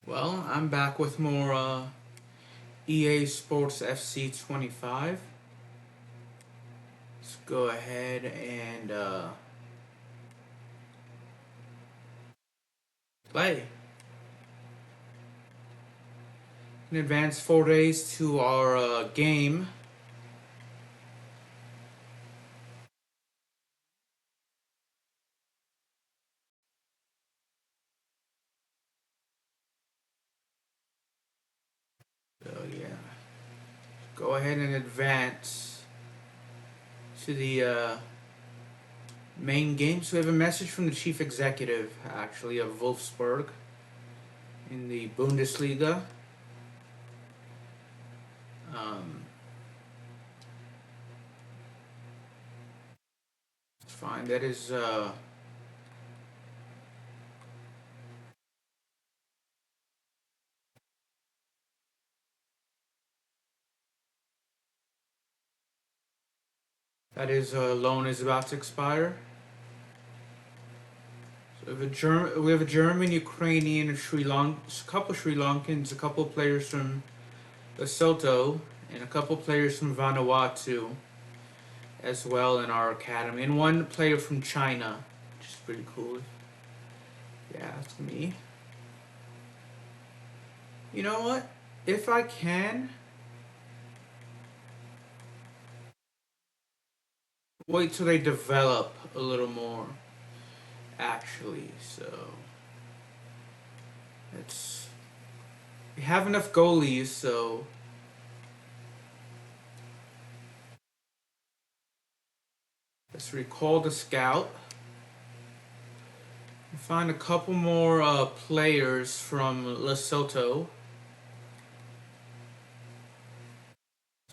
Well, I'm back with more EA Sports FC 25. Let's go ahead and play. In advance 4 days to our game. So yeah, go ahead and advance to the main game. So we have a message from the chief executive, actually, of Wolfsburg in the Bundesliga. Um, it's fine. That is loan is about to expire. So we have a German, Ukrainian, a couple Sri Lankans, a couple players from Lesotho, and a couple players from Vanuatu as well in our academy, and one player from China, which is pretty cool. Yeah, that's me. You know what? If I can, wait till they develop a little more, actually. So, it's. We have enough goalies, so. Let's recall the scout. Find a couple more players from Lesotho.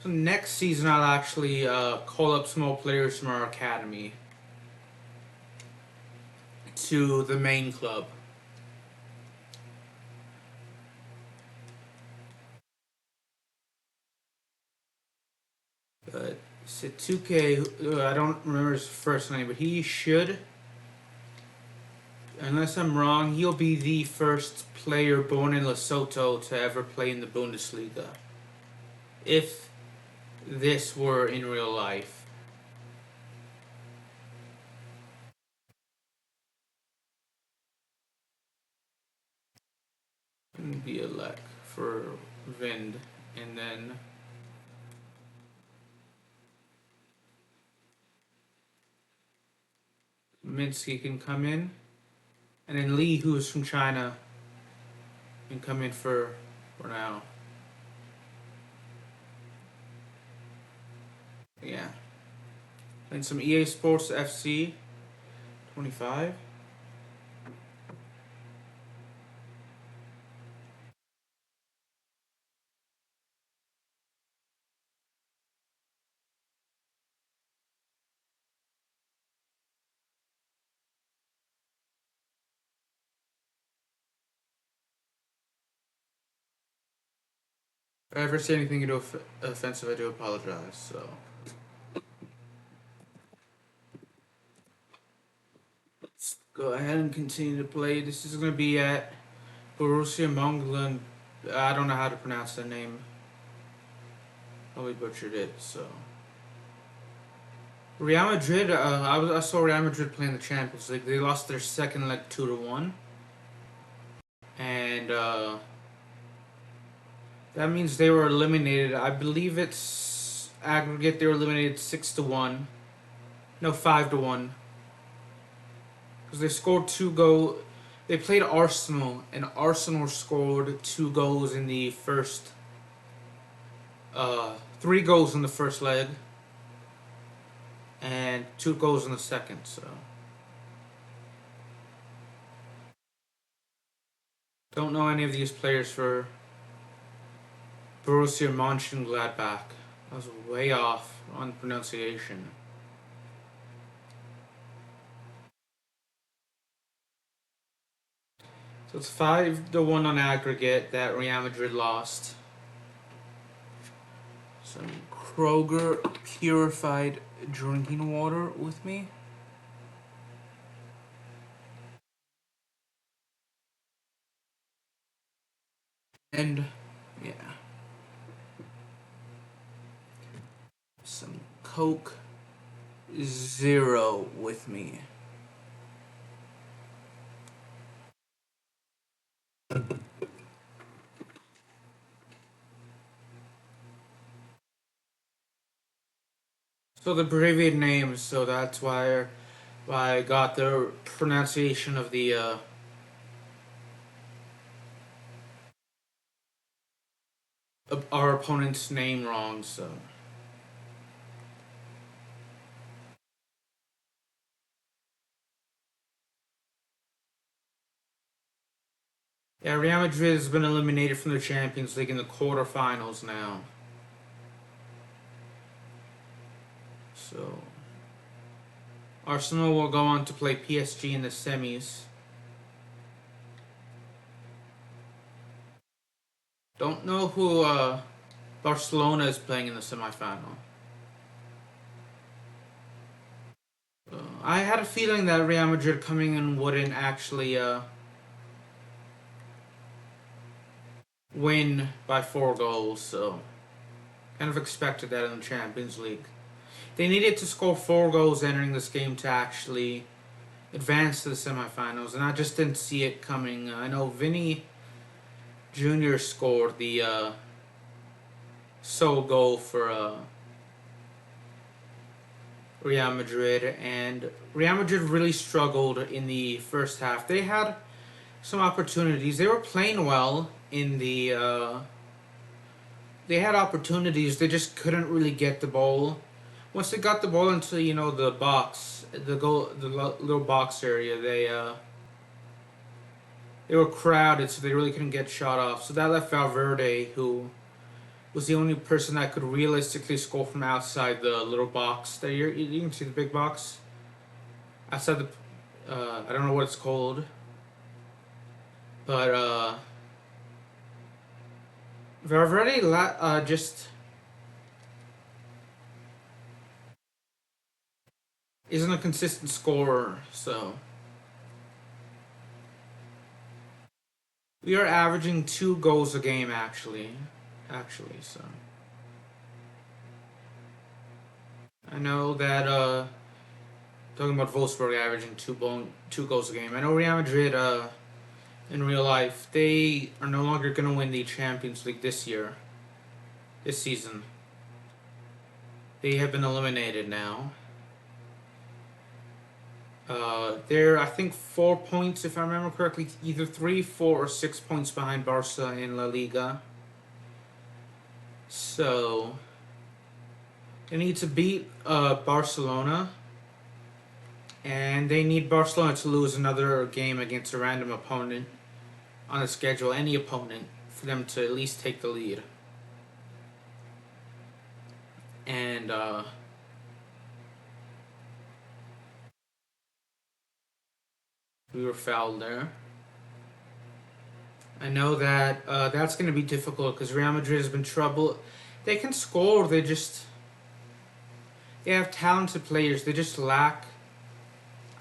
So next season, I'll actually call up some more players from our academy to the main club. But Situke, I don't remember his first name, but he should, unless I'm wrong, he'll be the first player born in Lesotho to ever play in the Bundesliga. If this were in real life. And be a lek for Vind, and then Minsky can come in, and then Lee, who's from China, can come in for now. Yeah. And some EA Sports FC 25. If I ever say anything offensive, I do apologize. So. Let's go ahead and continue to play. This is going to be at Borussia Mönchengladbach. I don't know how to pronounce that name. Probably butchered it. So. Real Madrid. I saw Real Madrid playing the Champions League. They lost their second leg 2-1, and that means they were eliminated. I believe it's aggregate. They were eliminated 6-1. No, 5-1. Because they scored 2 goals. They played Arsenal, and Arsenal scored 2 goals in the first. 3 goals in the first leg, and 2 goals in the second. So don't know any of these players for Borussia Mönchengladbach. I was way off on pronunciation. So it's 5-1 on aggregate that Real Madrid lost. Some Kroger purified drinking water with me. And yeah, some Coke Zero with me. So the abbreviated names, so that's why I got the pronunciation of the our opponent's name wrong. So yeah, Real Madrid has been eliminated from the Champions League in the quarterfinals now. So Arsenal will go on to play PSG in the semis. Don't know who Barcelona is playing in the semifinal. I had a feeling that Real Madrid coming in wouldn't actually win by 4 goals, so kind of expected that in the Champions League. They needed to score 4 goals entering this game to actually advance to the semifinals, and I just didn't see it coming. I know Vinny Jr. scored the sole goal for Real Madrid, and Real Madrid really struggled in the first half. They had some opportunities. They were playing well in the. They had opportunities. They just couldn't really get the ball. Once they got the ball into the box, the little box area, they were crowded, so they really couldn't get shot off. So that left Valverde, who was the only person that could realistically score from outside the little box. There, you can see the big box outside the. I don't know what it's called, but Valverde just isn't a consistent scorer. So we are averaging 2 goals a game, actually. So I know that talking about Wolfsburg averaging 2 goals a game. I know Real Madrid in real life they are no longer going to win the Champions League this season. They have been eliminated now. They're, I think, 4 points, if I remember correctly, either 3, 4, or 6 points behind Barca in La Liga. So they need to beat Barcelona, and they need Barcelona to lose another game against a random opponent on the schedule, any opponent, for them to at least take the lead. And we were fouled there. I know that that's going to be difficult because Real Madrid has been trouble. They can score. They have talented players. They just lack.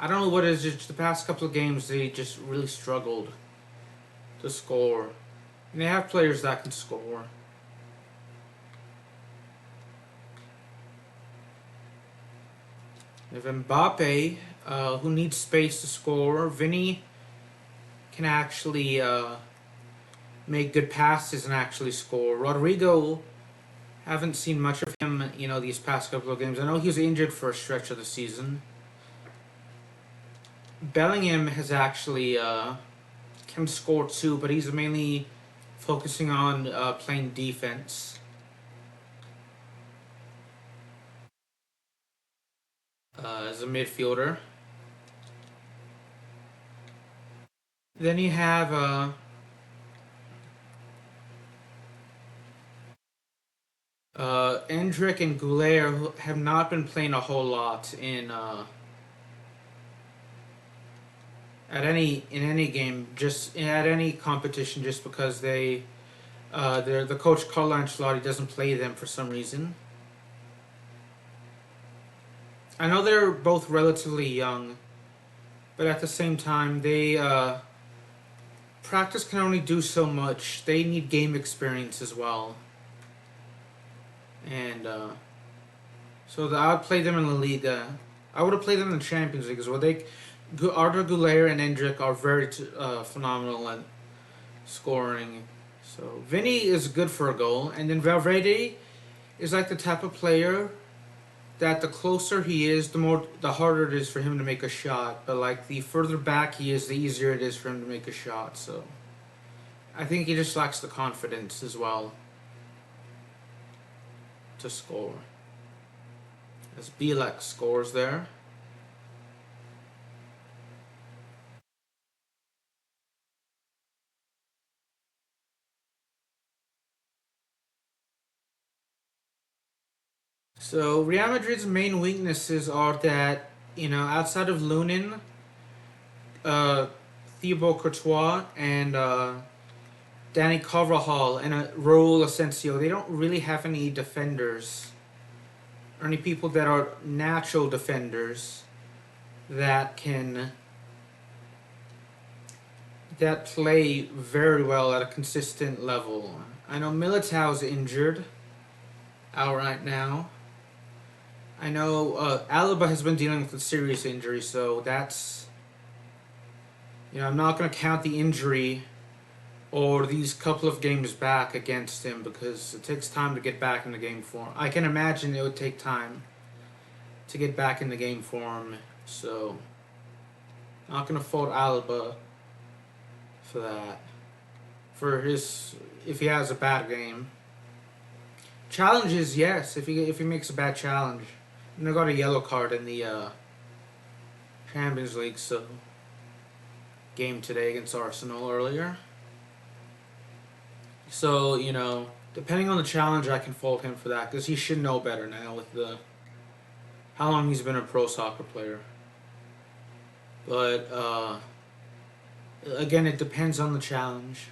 I don't know what it is. Just the past couple of games, they just really struggled to score. And they have players that can score. They have Mbappe, who needs space to score. Vinny can actually make good passes and actually score. Rodrigo, haven't seen much of him, these past couple of games. I know he was injured for a stretch of the season. Bellingham has actually can score too, but he's mainly focusing on playing defense. As a midfielder. Then you have Endrick and Goulet, who have not been playing a whole lot in any game, just at any competition, just because the coach Carlo Ancelotti doesn't play them for some reason. I know they're both relatively young, but at the same time, practice can only do so much. They need game experience as well. And so I would play them in La Liga. I would have played them in the Champions League as well. Arda Güler and Endrick are very phenomenal at scoring. So Vinny is good for a goal, and then Valverde is like the type of player that the closer he is, the harder it is for him to make a shot. But like the further back he is, the easier it is for him to make a shot. So I think he just lacks the confidence as well to score. As Bielek scores there. So Real Madrid's main weaknesses are that, outside of Lunin, uh, Thibaut Courtois, and Danny Carvajal, and Raul Asensio, they don't really have any defenders or any people that are natural defenders that play very well at a consistent level. I know Militao's injured out right now. I know Alaba has been dealing with a serious injury, so that's... I'm not going to count the injury or these couple of games back against him because it takes time to get back in the game form. I can imagine it would take time to get back in the game form, so not going to fault Alaba for that. If he has a bad game. Challenges, yes, if he makes a bad challenge. And I got a yellow card in the Champions League game today against Arsenal earlier. So, depending on the challenge, I can fault him for that because he should know better now with how long he's been a pro soccer player. But again, it depends on the challenge.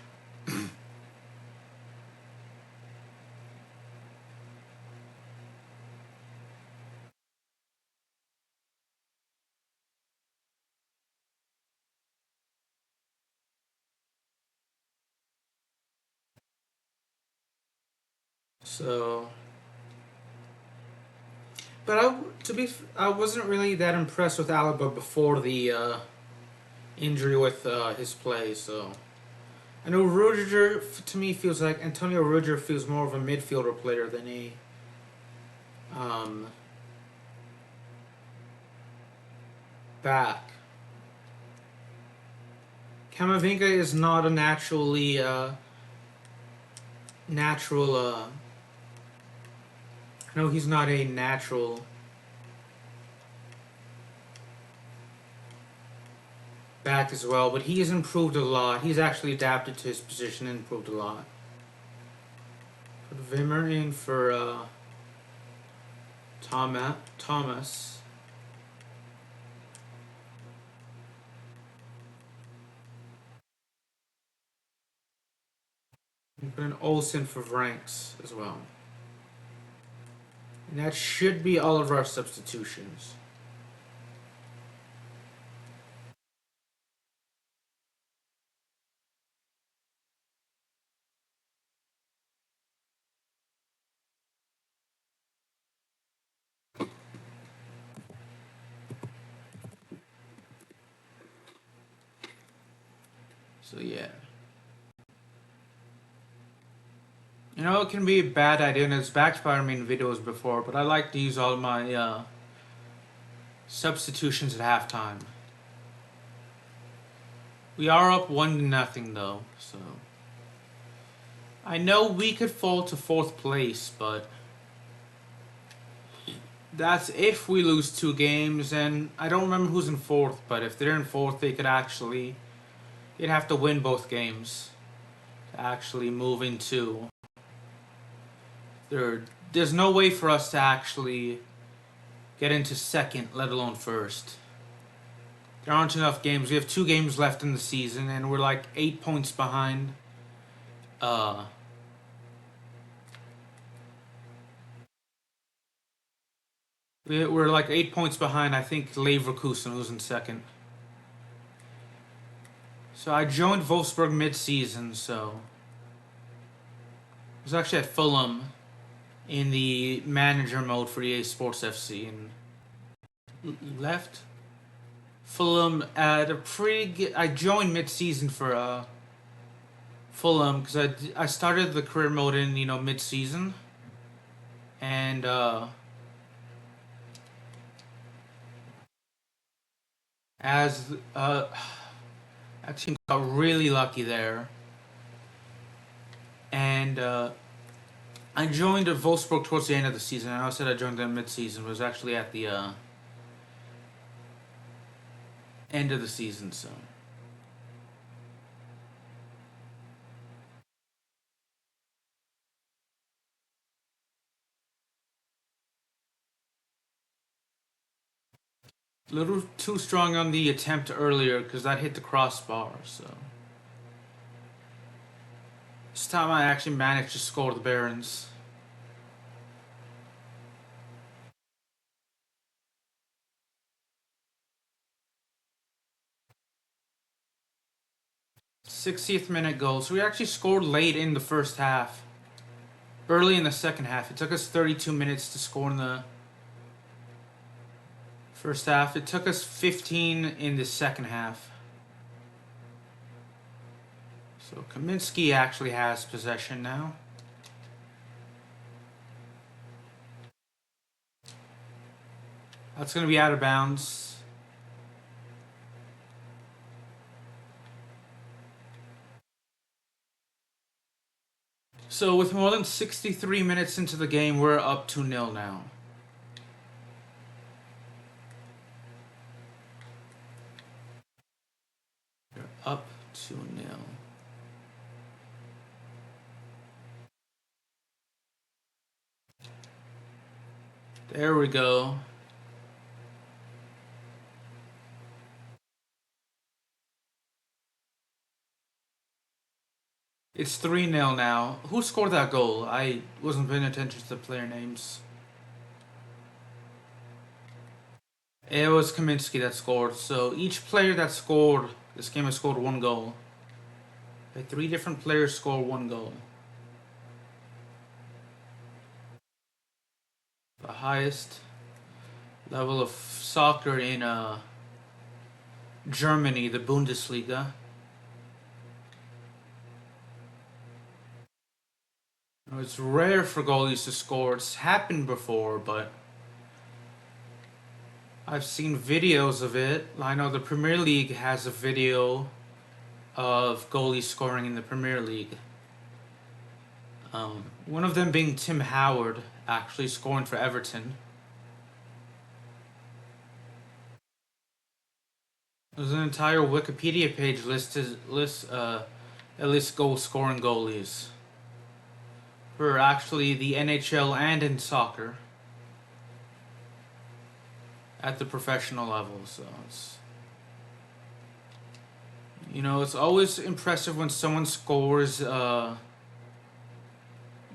So, but I wasn't really that impressed with Alaba before the injury with his play. So, I know Rudiger to me feels like Antonio Rudiger feels more of a midfielder player than a back. Camavinga is not a no, he's not a natural back as well, but he has improved a lot. He's actually adapted to his position and improved a lot. Put Wimmer in for Thomas. And put an Olsen for Ranks as well. And that should be all of our substitutions. So yeah. It can be a bad idea, and it's backfired me in videos before, but I like to use all my substitutions at halftime. We are up 1-0 though, so I know we could fall to 4th place, but that's if we lose 2 games, and I don't remember who's in 4th, but if they're in 4th, they'd have to win both games to actually move into... There's no way for us to actually get into 2nd, let alone 1st. There aren't enough games. We have 2 games left in the season, and we're like 8 points behind. We're like 8 points behind, I think, Leverkusen, who's in 2nd. So I joined Wolfsburg mid-season, so I was actually at Fulham in the manager mode for EA Sports FC and left Fulham at a I joined mid-season for Fulham because I started the career mode in mid-season, and as actually got really lucky there, and I joined Wolfsburg towards the end of the season. I said I joined them mid-season, but it was actually at the end of the season. So a little too strong on the attempt earlier because that hit the crossbar. So this time I actually managed to score the Barons. '60th minute goal. So we actually scored late in the first half. Early in the second half. It took us 32 minutes to score in the first half. It took us 15 in the second half. So Kaminsky actually has possession now. That's going to be out of bounds. So with more than 63 minutes into the game, we're up 2-0 now. We're up 2-0. There we go. It's 3-0 now. Who scored that goal? I wasn't paying attention to the player names. It was Kaminsky that scored. So each player that scored this game has scored one goal. Okay, 3 different players score 1 goal. The highest level of soccer in Germany, the Bundesliga. It's rare for goalies to score. It's happened before, but I've seen videos of it. I know the Premier League has a video of goalies scoring in the Premier League. One of them being Tim Howard, actually scoring for Everton. There's an entire Wikipedia page lists goal scoring goalies for actually the NHL and in soccer at the professional level. So it's always impressive when someone scores a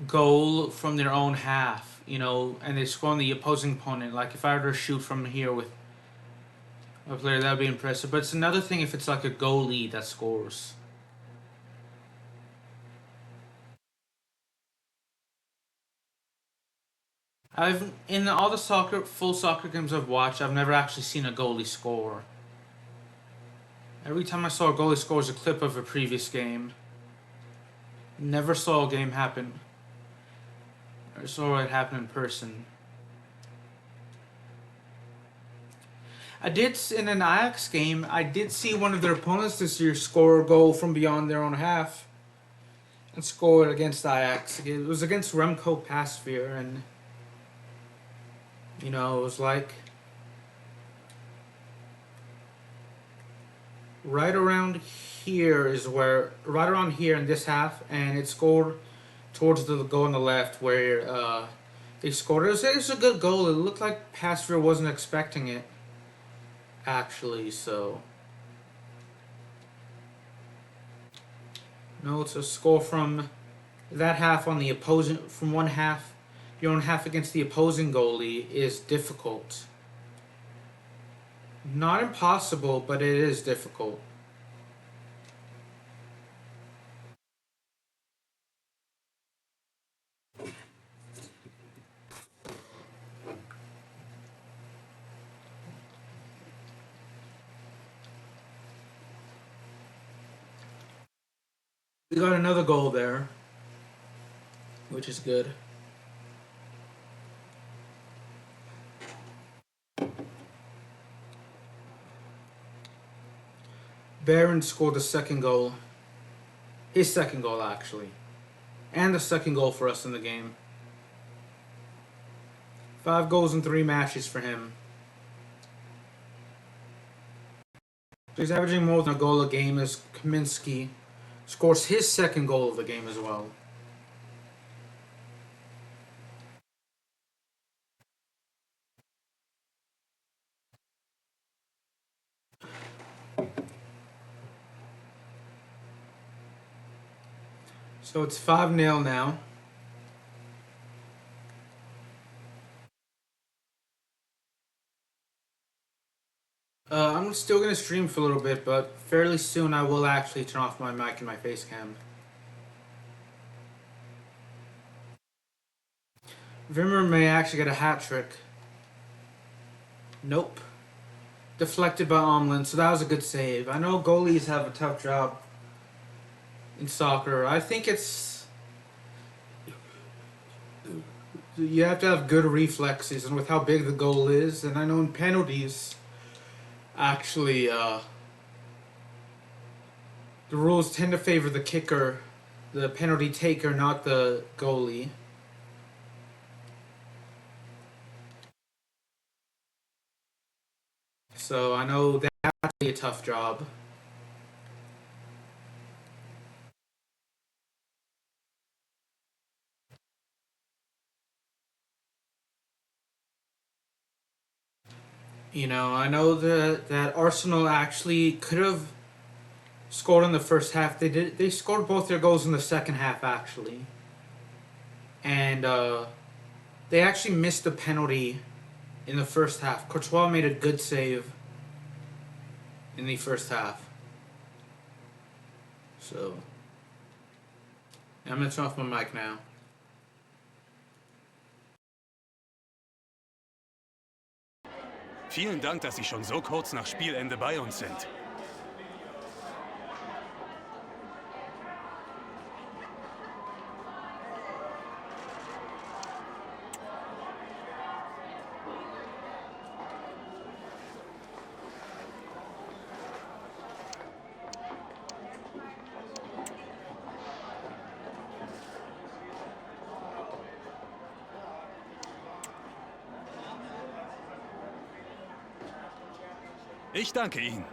goal from their own half, and they score on the opposing opponent. Like if I were to shoot from here with a player, that would be impressive. But it's another thing if it's like a goalie that scores. In all the full soccer games I've watched, I've never actually seen a goalie score. Every time I saw a goalie score was a clip of a previous game. Never saw a game happen. Or saw it happen in person. I did, in an Ajax game, I did see one of their opponents this year score a goal from beyond their own half. And score it against Ajax. It was against Remco Pasveer, and it was like right around here in this half, and it scored towards the goal on the left where they scored. It was a good goal. It looked like Pasveer wasn't expecting it, actually. So it's a score from that half on the opposing, from one half. Your own half against the opposing goalie is difficult. Not impossible, but it is difficult. We got another goal there, which is good. Barron scored the second goal. His second goal, actually. And the second goal for us in the game. 5 goals in 3 matches for him. So he's averaging more than a goal a game as Kaminsky scores his second goal of the game as well. So it's 5-0 now. I'm still going to stream for a little bit, but fairly soon I will actually turn off my mic and my face cam. Vimmer may actually get a hat trick. Nope. Deflected by Omlin, so that was a good save. I know goalies have a tough job in soccer. I think it's... You have to have good reflexes, and with how big the goal is, and I know in penalties... Actually, the rules tend to favor the kicker, the penalty taker, not the goalie. So I know that's a tough job. You know, I know that Arsenal actually could have scored in the first half. They scored both their goals in the second half actually, and they actually missed a penalty in the first half. Courtois made a good save in the first half. So I'm gonna turn off my mic now. Vielen Dank, dass Sie schon so kurz nach Spielende bei uns sind. Ich danke Ihnen.